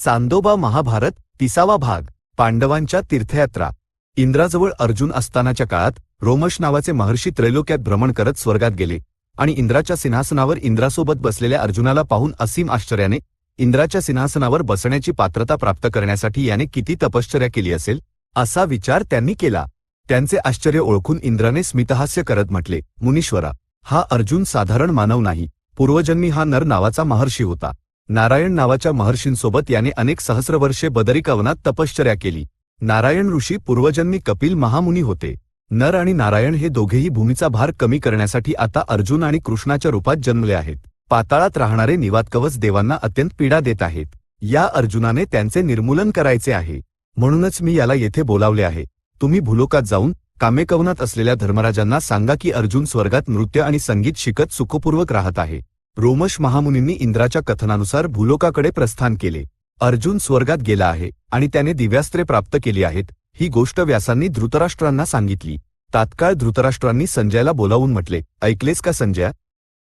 चांदोबा महाभारत 30वा भाग. पांडवांच्या तीर्थयात्रा. इंद्राजवळ अर्जुन असतानाच्या काळात रोमश नावाचे महर्षी त्रैलोक्यात भ्रमण करत स्वर्गात गेले आणि इंद्राच्या सिंहासनावर इंद्रासोबत बसलेल्या अर्जुनाला पाहून असीम आश्चर्याने इंद्राच्या सिंहासनावर बसण्याची पात्रता प्राप्त करण्यासाठी याने किती तपश्चर्या केली असेल असा विचार त्यांनी केला. त्यांचे आश्चर्य ओळखून इंद्राने स्मितहास्य करत म्हटले, मुनीश्वरा, हा अर्जुन साधारण मानव नाही. पूर्वजन्मी हा नर नावाचा महर्षी होता. नारायण नावाच्या महर्षींसोबत याने अनेक सहस्रवर्षे बदरिकावनात तपश्चर्या केली. नारायण ऋषी पूर्वजन्मी कपिल महामुनी होते. नर आणि नारायण हे दोघेही भूमीचा भार कमी करण्यासाठी आता अर्जुन आणि कृष्णाच्या रूपात जन्मले आहेत. पाताळात राहणारे निवातकवच देवांना अत्यंत पीडा देत आहेत. या अर्जुनाने त्यांचे निर्मूलन करायचे आहे. म्हणूनच मी याला येथे बोलावले आहे. तुम्ही भूलोकात जाऊन कामेकवनात असलेल्या धर्मराजांना सांगा की अर्जुन स्वर्गात नृत्य आणि संगीत शिकत सुखपूर्वक राहत आहे. रोमश महामुनींनी इंद्राच्या कथनानुसार भूलोकाकडे प्रस्थान केले. अर्जुन स्वर्गात गेला आहे आणि त्याने दिव्यास्त्रे प्राप्त केली आहेत. ही गोष्ट व्यासांनी धृतराष्ट्रांना सांगितली. तात्काळ धृतराष्ट्रांनी संजयाला बोलावून म्हटले, ऐकलेस का संजया?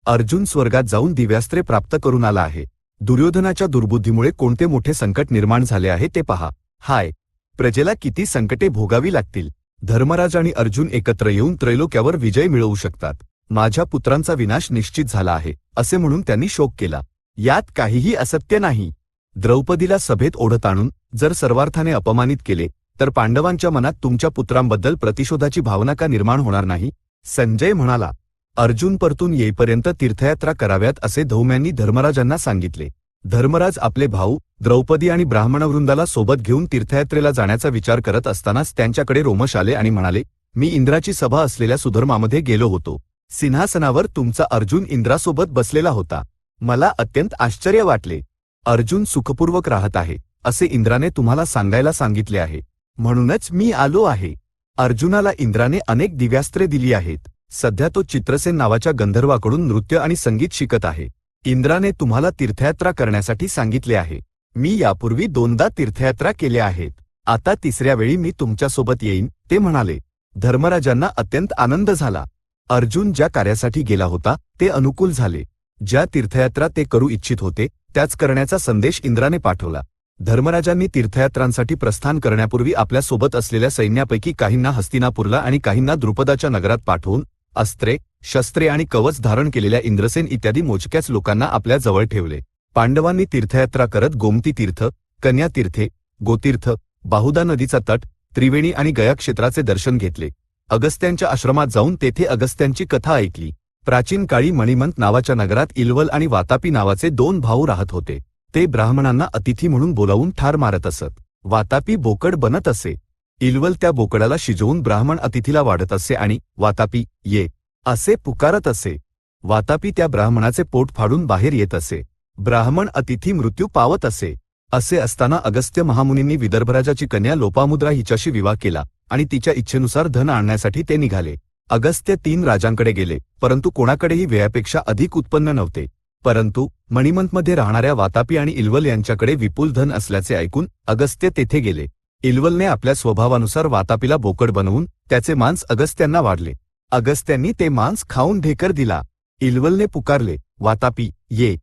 अर्जुन स्वर्गात जाऊन दिव्यास्त्रे प्राप्त करून आला आहे. दुर्योधनाच्या दुर्बुद्धीमुळे कोणते मोठे संकट निर्माण झाले आहे ते पहा. हाय, प्रजेला किती संकटे भोगावी लागतील. धर्मराज आणि अर्जुन एकत्र येऊन त्रैलोक्यावर विजय मिळवू शकतात. माझ्या पुत्रांचा विनाश निश्चित झाला आहे असे म्हणून त्यांनी शोक केला. यात काहीही असत्य नाही. द्रौपदीला सभेत ओढत आणून जर सर्वार्थाने अपमानित केले तर पांडवांच्या मनात तुमच्या पुत्रांबद्दल प्रतिशोधाची भावना का निर्माण होणार नाही? संजय म्हणाला. अर्जुन परतून येईपर्यंत तीर्थयात्रा कराव्यात असे धौम्यांनी धर्मराजांना सांगितले. धर्मराज आपले भाऊ द्रौपदी आणि ब्राह्मणवृंदाला सोबत घेऊन तीर्थयात्रेला जाण्याचा विचार करत असतानाच त्यांच्याकडे रोमश आले आणि म्हणाले, मी इंद्राची सभा असलेल्या सुधर्मामध्ये गेलो होतो. सिंहासनावर तुमचा अर्जुन इंद्रासोबत बसलेला होता. मला अत्यंत आश्चर्य वाटले. अर्जुन सुखपूर्वक राहत आहे असे इंद्राने तुम्हाला सांगायला सांगितले आहे. म्हणूनच मी आलो आहे. अर्जुनाला इंद्राने अनेक दिव्यास्त्रे दिली आहेत. सध्या तो चित्रसेन नावाच्या गंधर्वाकडून नृत्य आणि संगीत शिकत आहे. इंद्राने तुम्हाला तीर्थयात्रा करण्यासाठी सांगितले आहे. मी यापूर्वी 2दा तीर्थयात्रा केल्या आहेत. आता 3ऱ्या वेळी मी तुमच्यासोबत येईन, ते म्हणाले. धर्मराजांना अत्यंत आनंद झाला. अर्जुन ज्या कार्यासाठी गेला होता ते अनुकूल झाले. ज्या तीर्थयात्रा ते करू इच्छित होते त्याच करण्याचा संदेश इंद्राने पाठवला. धर्मराजांनी तीर्थयात्रांसाठी प्रस्थान करण्यापूर्वी आपल्या सोबत असलेल्या सैन्यापैकी काहींना हस्तिनापूरला आणि काहींना द्रुपदाच्या नगरात पाठवून अस्त्रे, शस्त्रे आणि कवच धारण केलेल्या इंद्रसेन इत्यादी मोजक्याच लोकांना आपल्या जवळ ठेवले. पांडवांनी तीर्थयात्रा करत गोमती तीर्थ, कन्या तीर्थे, गोतीर्थ, बाहुदा नदीचा तट, त्रिवेणी आणि गया क्षेत्राचे दर्शन घेतले. अगस्त्यांच्या आश्रमात जाऊन तेथे अगस्त्यांची कथा ऐकली. प्राचीन काळी मणिमंत नावाच्या नगरात इल्वल आणि वातापी नावाचे 2 भाऊ राहत होते. ते ब्राह्मणांना अतिथी म्हणून बोलावून ठार मारत असत. वातापी बोकड बनत असे. इल्वल त्या बोकडाला शिजवून ब्राह्मण अतिथीला वाढत असे आणि वातापी ये असे पुकारत असे. वातापी त्या ब्राह्मणाचे पोट फाडून बाहेर येत असे. ब्राह्मण अतिथी मृत्यू पावत असे. असे असताना अगस्त्य महामुनींनी विदर्भराजाची कन्या लोपामुद्रा हिच्याशी विवाह केला आणि तिच्या इच्छेनुसार धन आणण्यासाठी ते निघाले. अगस्त्य 3 राजांकडे गेले, परंतु कोणाकडेही व्ययापेक्षा अधिक उत्पन्न नव्हते. परंतु मणिमंतमध्ये राहणाऱ्या वातापी आणि इल्वल यांच्याकडे विपुल धन असल्याचे ऐकून अगस्त्य तेथे गेले. इल्वलने आपल्या स्वभावानुसार वातापीला बोकड बनवून त्याचे मांस अगस्त्यांना वाढले. अगस्त्यांनी ते मांस खाऊन ढेकर दिला. इल्वलने पुकारले, वातापी ये.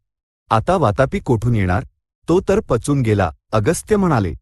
आता वातापी कोठून येणार? तो तर पचून गेला, अगस्त्य म्हणाले.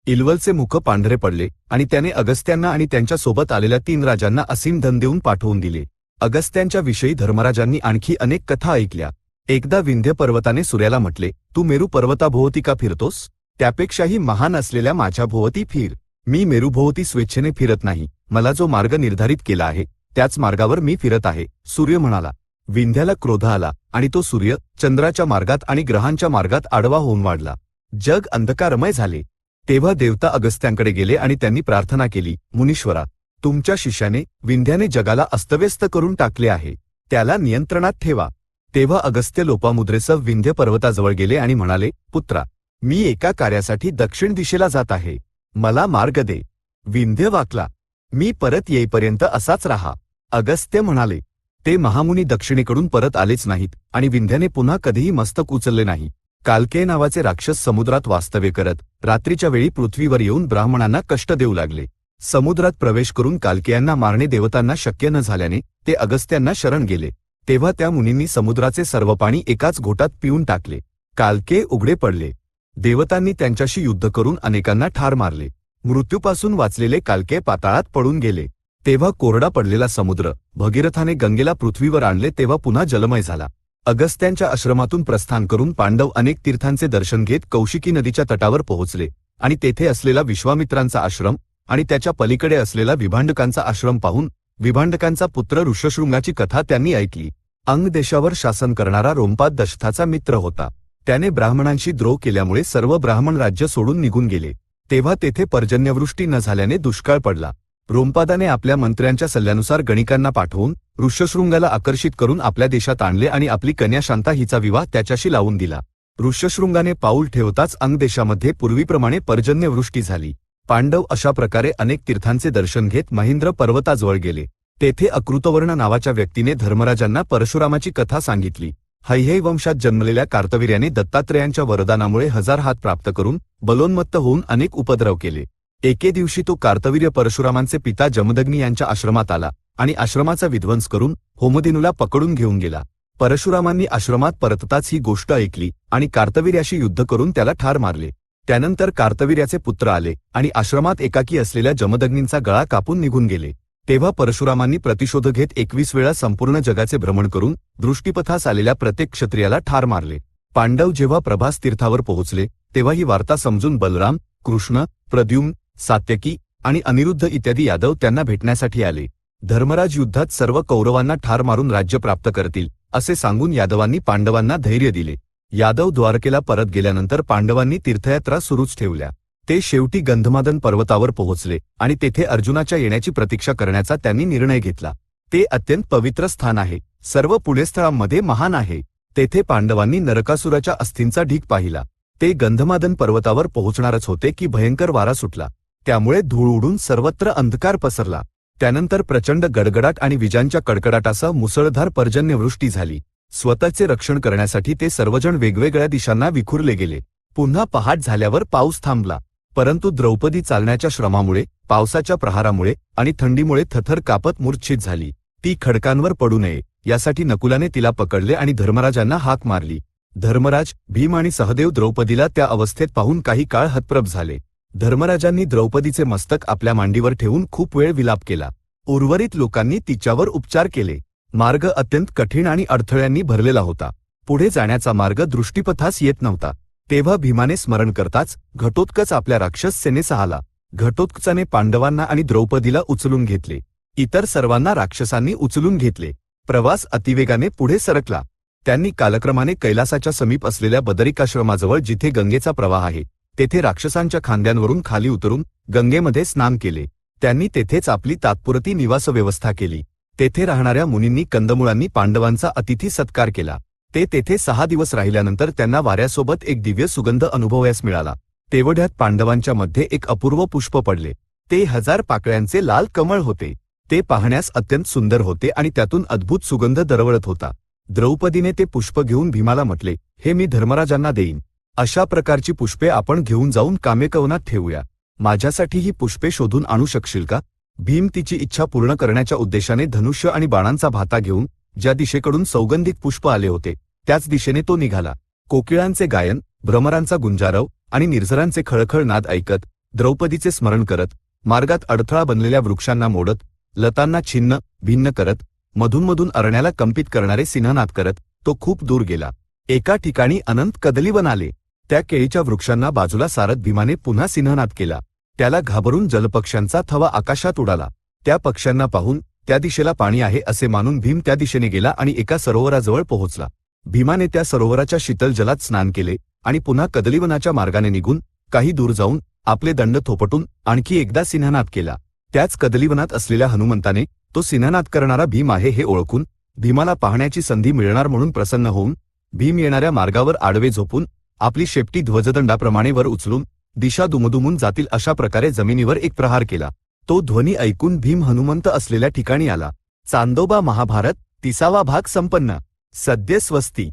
इल्वलचे मुख पांढरे पडले आणि त्याने अगस्त्यांना आणि त्यांच्या सोबत आलेल्या 3 राजांना असीम धन देऊन पाठवून दिले. अगस्त्यांच्या विषयी धर्मराजांनी आणखी अनेक कथा ऐकल्या. एकदा विंध्य पर्वताने सूर्याला म्हटले, तू मेरू पर्वताभोवती का फिरतोस? त्यापेक्षाही महान असलेल्या माझ्या भोवती फिर. मी मेरूभोवती स्वेच्छेने फिरत नाही. मला जो मार्ग निर्धारित केला आहे त्याच मार्गावर मी फिरत आहे. सूर्य म्हणाला. विंध्याला क्रोध आला आणि तो सूर्य चंद्राच्या मार्गात आणि ग्रहांच्या मार्गात आडवा होऊन वाढला. जग अंधकारमय झाले. तेव्हा देवता अगस्त्यांकडे गेले आणि त्यांनी प्रार्थना केली, मुनीश्वरा, तुमच्या शिष्याने विंध्याने जगाला अस्तव्यस्त करून टाकले आहे. त्याला नियंत्रणात ठेवा. तेव्हा अगस्त्य लोपामुद्रेसह विंध्य पर्वताजवळ गेले आणि म्हणाले, पुत्रा, मी एका कार्यासाठी दक्षिण दिशेला जात आहे. मला मार्ग दे. विंध्य वाकला. मी परत येईपर्यंत असाच राहा. अगस्त्य म्हणाले. ते महामुनी दक्षिणेकडून परत आलेच नाहीत आणि विंध्याने पुन्हा कधीही मस्तक उचलले नाही. कालकेय नावाचे राक्षस समुद्रात वास्तव्य करत रात्रीच्या वेळी पृथ्वीवर येऊन ब्राह्मणांना कष्ट देऊ लागले. समुद्रात प्रवेश करून कालकेयांना मारणे देवतांना शक्य न झाल्याने ते अगस्त्यांना शरण गेले. तेव्हा त्या मुनींनी समुद्राचे सर्व पाणी एकाच घोटात पिऊन टाकले. कालके उघडे पडले. देवतांनी त्यांच्याशी युद्ध करून अनेकांना ठार मारले. मृत्यूपासून वाचलेले कालके पाताळात पडून गेले. तेव्हा कोरडा पडलेला समुद्र भगीरथाने गंगेला पृथ्वीवर आणले तेव्हा पुन्हा जलमय झाला. अगस्त्यांच्या आश्रमातून प्रस्थान करून पांडव अनेक तीर्थांचे दर्शन घेत कौशिकी नदीच्या तटावर पोहोचले आणि तेथे असलेला विश्वामित्रांचा आश्रम आणि त्याच्या पलीकडे असलेला विभांडकांचा आश्रम पाहून विभांडकांचा पुत्र ऋष्यशृंगाची कथा त्यांनी ऐकली. अंग देशावर शासन करणारा रोमपाद दशरथाचा मित्र होता. त्याने ब्राह्मणांशी द्रोह केल्यामुळे सर्व ब्राह्मण राज्य सोडून निघून गेले. तेव्हा तेथे पर्जन्यवृष्टी न झाल्याने दुष्काळ पडला. रोमपादाने आपल्या मंत्र्यांच्या सल्ल्यानुसार गणिकांना पाठवून ऋष्यशृंगाला आकर्षित करून आपल्या देशात आणले आणि आपली कन्या शांता हिचा विवाह त्याच्याशी लावून दिला. ऋष्यशृंगाने पाऊल ठेवताच अंग देशामध्ये पूर्वीप्रमाणे पर्जन्यवृष्टी झाली. पांडव अशा प्रकारे अनेक तीर्थांचे दर्शन घेत महेंद्र पर्वताजवळ गेले. तेथे अकृतवर्ण नावाच्या व्यक्तीने धर्मराजांना परशुरामाची कथा सांगितली. हैहय वंशात जन्मलेल्या कार्तवीर्याने दत्तात्रेयांच्या वरदानामुळे 1000 हात प्राप्त करून बलोन्मत्त होऊन अनेक उपद्रव केले. एके दिवशी तो कार्तवीर्य परशुरामांचे पिता जमदग्नी यांच्या आश्रमात आला आणि आश्रमाचा विध्वंस करून होमदिनूला पकडून घेऊन गेला. परशुरामांनी आश्रमात परतताच ही गोष्ट ऐकली आणि कार्तवीर्याशी युद्ध करून त्याला ठार मारले. त्यानंतर कार्तवीर्याचे पुत्र आले आणि आश्रमात एकाकी असलेल्या जमदग्नींचा गळा कापून निघून गेले. तेव्हा परशुरामांनी प्रतिशोध घेत 21 वेळा संपूर्ण जगाचे भ्रमण करून दृष्टीपथास आलेल्या प्रत्येक क्षत्रियाला ठार मारले. पांडव जेव्हा प्रभास तीर्थावर पोहोचले तेव्हा ही वार्ता समजून बलराम, कृष्ण, प्रद्युम्न, सात्यकी आणि अनिरुद्ध इत्यादी यादव त्यांना भेटण्यासाठी आले. धर्मराज युद्धात सर्व कौरवांना ठार मारून राज्य प्राप्त करतील असे सांगून यादवांनी पांडवांना धैर्य दिले. यादव द्वारकेला परत गेल्यानंतर पांडवांनी तीर्थयात्रा सुरूच ठेवल्या. ते शेवटी गंधमादन पर्वतावर पोहोचले आणि तेथे अर्जुनाच्या येण्याची प्रतीक्षा करण्याचा त्यांनी निर्णय घेतला. ते अत्यंत पवित्र स्थान आहे. सर्व पुण्यस्थळांमध्ये महान आहे. तेथे पांडवांनी नरकासुराच्या अस्थींचा ढीग पाहिला. ते गंधमादन पर्वतावर पोहोचणारच होते की भयंकर वारा सुटला. त्यामुळे धूळ उडून सर्वत्र अंधकार पसरला. त्यानंतर प्रचंड गडगडाट आणि विजांच्या कडकडाटासह मुसळधार पर्जन्यवृष्टी झाली. स्वतःचे रक्षण करण्यासाठी ते सर्वजण वेगवेगळ्या दिशांना विखुरले गेले. पुन्हा पहाट झाल्यावर पाऊस थांबला. परंतु द्रौपदी चालण्याच्या श्रमामुळे, पावसाच्या प्रहारामुळे आणि थंडीमुळे थरथर कापत मूर्छित झाली. ती खडकांवर पडू नये यासाठी नकुलाने तिला पकडले आणि धर्मराजांना हाक मारली. धर्मराज, भीम आणि सहदेव द्रौपदीला त्या अवस्थेत पाहून काही काळ हतप्रभ झाले. धर्मराजांनी द्रौपदीचे मस्तक आपल्या मांडीवर ठेवून खूप वेळ विलाप केला. उर्वरित लोकांनी तिच्यावर उपचार केले. मार्ग अत्यंत कठीण आणि अडथळ्यांनी भरलेला होता. पुढे जाण्याचा मार्ग दृष्टीपथास येत नव्हता. तेव्हा भीमाने स्मरण करताच घटोत्कच आपल्या राक्षस सेनेसह आला. घटोत्कचाने पांडवांना आणि द्रौपदीला उचलून घेतले. इतर सर्वांना राक्षसांनी उचलून घेतले. प्रवास अतिवेगाने पुढे सरकला. त्यांनी कालक्रमाने कैलासाच्या समीप असलेल्या बदरिकाश्रमाजवळ, जिथे गंगेचा प्रवाह आहे, तेथे राक्षसांच्या खांद्यांवरून खाली उतरून गंगेमध्ये स्नान केले. त्यांनी तेथेच आपली तात्पुरती निवास व्यवस्था केली. तेथे राहणाऱ्या मुनींनी कंदमुळांनी पांडवांचा अतिथी सत्कार केला. ते तेथे 6 दिवस राहिल्यानंतर त्यांना वाऱ्यासोबत एक दिव्य सुगंध अनुभवायस मिळाला. तेवढ्यात पांडवांच्या मध्ये एक अपूर्व पुष्प पडले. ते 1000 पाकळ्यांचे लाल कमळ होते. ते पाहण्यास अत्यंत सुंदर होते आणि त्यातून अद्भुत सुगंध दरवळत होता. द्रौपदीने ते पुष्प घेऊन भीमाला म्हटले, हे मी धर्मराजांना देईन. अशा प्रकारची पुष्पे आपण घेऊन जाऊन कामेकवनात ठेवूया. माझ्यासाठी ही पुष्पे शोधून आणू शकशील का? भीम तिची इच्छा पूर्ण करण्याच्या उद्देशाने धनुष्य आणि बाणांचा भाता घेऊन ज्या दिशेकडून सौगंधिक पुष्प आले होते त्याच दिशेने तो निघाला. कोकिळांचे गायन, भ्रमरांचा गुंजारव आणि निर्झरांचे खळखळ नाद ऐकत, द्रौपदीचे स्मरण करत, मार्गात अडथळा बनलेल्या वृक्षांना मोडत, लतांना छिन्न भिन्न करत, मधूनमधून अरण्याला कंपित करणारे सिंहनाद करत तो खूप दूर गेला. एका ठिकाणी अनंत कदलीवन आले. त्या केळीच्या वृक्षांना बाजूला सारत भीमाने पुन्हा सिंहनाद केला. त्याला घाबरून जलपक्ष्यांचा थवा आकाशात उडाला. त्या पक्ष्यांना पाहून त्या दिशेला पाणी आहे असे मानून भीम त्या दिशेने गेला आणि एका सरोवराजवळ पोहोचला. भीमाने त्या सरोवराच्या शीतल जलात स्नान केले आणि पुन्हा कदलीवनाच्या मार्गाने निघून काही दूर जाऊन आपले दंड थोपटून आणखी एकदा सिंहनाद केला. त्याच कदलीवनात असलेल्या हनुमंताने तो सिंहनाद करणारा भीम आहे हे ओळखून भीमाला पाहण्याची संधी मिळणार म्हणून प्रसन्न होऊन भीम येणाऱ्या मार्गावर आडवे झोपून आपली शेपटी ध्वजदंडाप्रमाणे वर उचलून दिशा दुमदुमून जातील अशा प्रकारे जमिनीवर एक प्रहार केला. तो ध्वनी ऐकून भीम हनुमंत असलेल्या ठिकाणी आला. चांदोबा महाभारत 30वा भाग संपन्न. सद्य स्वस्ती.